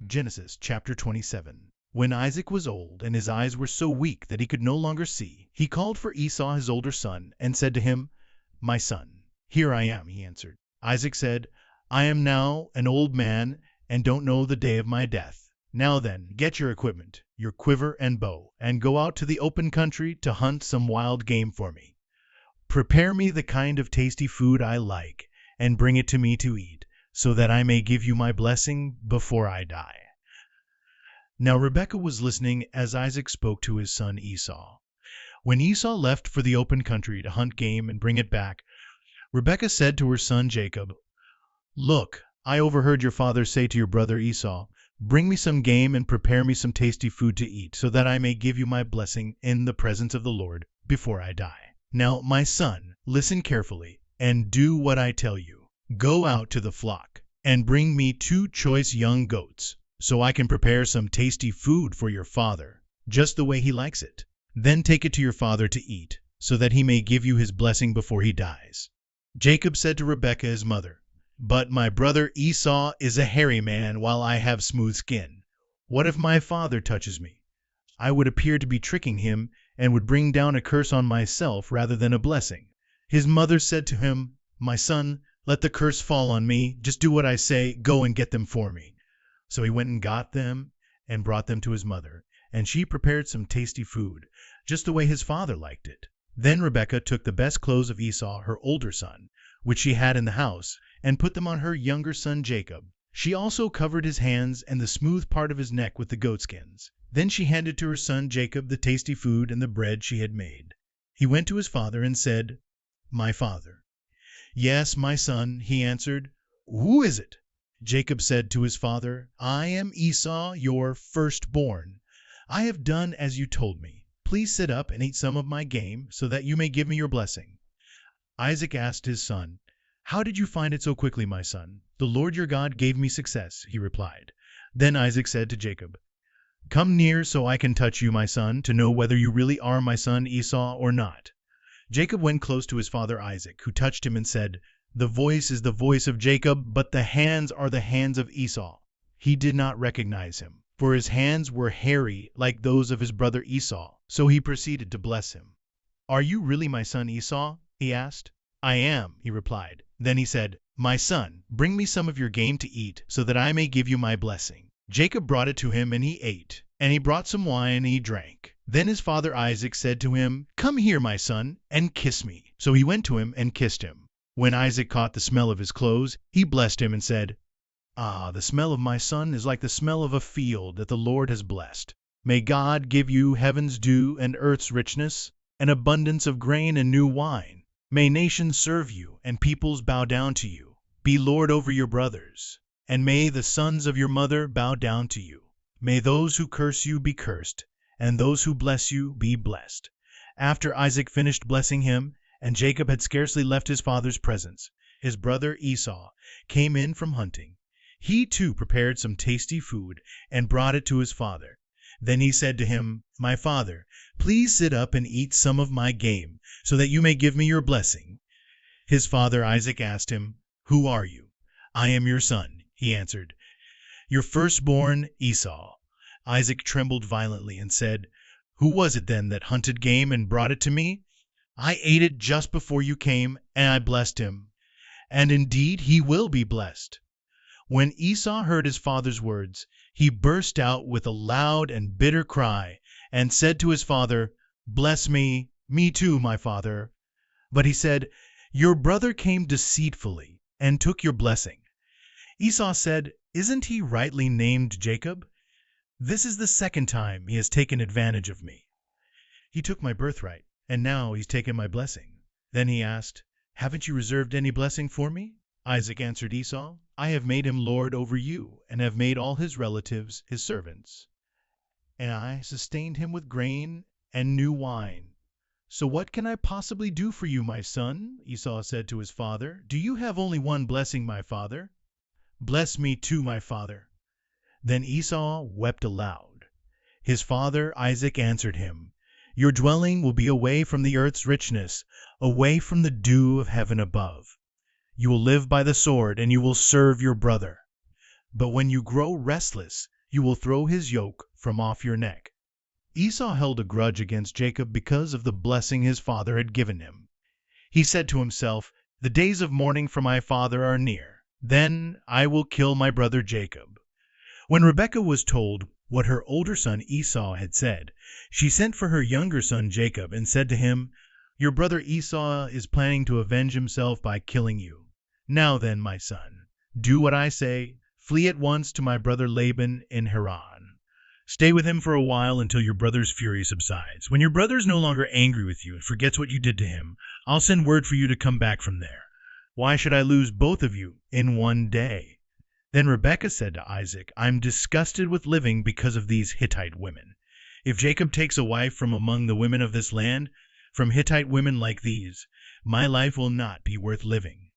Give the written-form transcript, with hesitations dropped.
Genesis chapter 27. When Isaac was old and his eyes were so weak that he could no longer see, he called for Esau his older son and said to him, "My son." "Here I am," he answered. Isaac said, "I am now an old man and don't know the day of my death. Now then, get your equipment, your quiver and bow, and go out to the open country to hunt some wild game for me. Prepare me the kind of tasty food I like, and bring it to me to eat, so that I may give you my blessing before I die." Now Rebekah was listening as Isaac spoke to his son Esau. When Esau left for the open country to hunt game and bring it back, Rebekah said to her son Jacob, "Look, I overheard your father say to your brother Esau, 'Bring me some game and prepare me some tasty food to eat, so that I may give you my blessing in the presence of the Lord before I die.' Now, my son, listen carefully and do what I tell you. Go out to the flock and bring me 2 choice young goats, so I can prepare some tasty food for your father, just the way he likes it. Then take it to your father to eat, so that he may give you his blessing before he dies." Jacob said to Rebekah his mother, "But my brother Esau is a hairy man, while I have smooth skin. What if my father touches me? I would appear to be tricking him, and would bring down a curse on myself rather than a blessing." His mother said to him, "My son, let the curse fall on me. Just do what I say. Go and get them for me." So he went and got them and brought them to his mother, and she prepared some tasty food, just the way his father liked it. Then Rebekah took the best clothes of Esau, her older son, which she had in the house, and put them on her younger son Jacob. She also covered his hands and the smooth part of his neck with the goatskins. Then she handed to her son Jacob the tasty food and the bread she had made. He went to his father and said, "My father." "Yes, my son," he answered. "Who is it?" Jacob said to his father, "I am Esau, your firstborn. I have done as you told me. Please sit up and eat some of my game, so that you may give me your blessing." Isaac asked his son, "How did you find it so quickly, my son?" "The Lord your God gave me success," he replied. Then Isaac said to Jacob, "Come near so I can touch you, my son, to know whether you really are my son Esau or not." Jacob went close to his father Isaac, who touched him and said, "The voice is the voice of Jacob, but the hands are the hands of Esau." He did not recognize him, for his hands were hairy like those of his brother Esau, so he proceeded to bless him. "Are you really my son Esau?" he asked. "I am," he replied. Then he said, "My son, bring me some of your game to eat, so that I may give you my blessing." Jacob brought it to him, and he ate, and he brought some wine, and he drank. Then his father Isaac said to him, "Come here, my son, and kiss me." So he went to him and kissed him. When Isaac caught the smell of his clothes, he blessed him and said, "Ah, the smell of my son is like the smell of a field that the Lord has blessed. May God give you heaven's dew and earth's richness, an abundance of grain and new wine. May nations serve you, and peoples bow down to you. Be lord over your brothers, and may the sons of your mother bow down to you. May those who curse you be cursed, and those who bless you be blessed." After Isaac finished blessing him, and Jacob had scarcely left his father's presence, his brother Esau came in from hunting. He too prepared some tasty food and brought it to his father. Then he said to him, "My father, please sit up and eat some of my game, so that you may give me your blessing." His father Isaac asked him, "Who are you?" "I am your son," he answered, "your firstborn Esau." Isaac trembled violently and said, "Who was it then that hunted game and brought it to me? I ate it just before you came, and I blessed him. And indeed he will be blessed." When Esau heard his father's words, he burst out with a loud and bitter cry, and said to his father, "Bless me, me too, my father." But he said, "Your brother came deceitfully and took your blessing." Esau said, "Isn't he rightly named Jacob? This is the second time he has taken advantage of me. He took my birthright, and now he's taken my blessing." Then he asked, "Haven't you reserved any blessing for me?" Isaac answered Esau, "I have made him lord over you, and have made all his relatives his servants, and I sustained him with grain and new wine. So what can I possibly do for you, my son?" Esau said to his father. "Do you have only one blessing, my father? Bless me too, my father." Then Esau wept aloud. His father Isaac answered him, "Your dwelling will be away from the earth's richness, away from the dew of heaven above. You will live by the sword, and you will serve your brother. But when you grow restless, you will throw his yoke from off your neck." Esau held a grudge against Jacob because of the blessing his father had given him. He said to himself, "The days of mourning for my father are near. Then I will kill my brother Jacob." When Rebekah was told what her older son Esau had said, she sent for her younger son Jacob and said to him, "Your brother Esau is planning to avenge himself by killing you. Now then, my son, do what I say. Flee at once to my brother Laban in Haran. Stay with him for a while until your brother's fury subsides. When your brother is no longer angry with you and forgets what you did to him, I'll send word for you to come back from there. Why should I lose both of you in one day?" Then Rebekah said to Isaac, "I'm disgusted with living because of these Hittite women. If Jacob takes a wife from among the women of this land, from Hittite women like these, my life will not be worth living."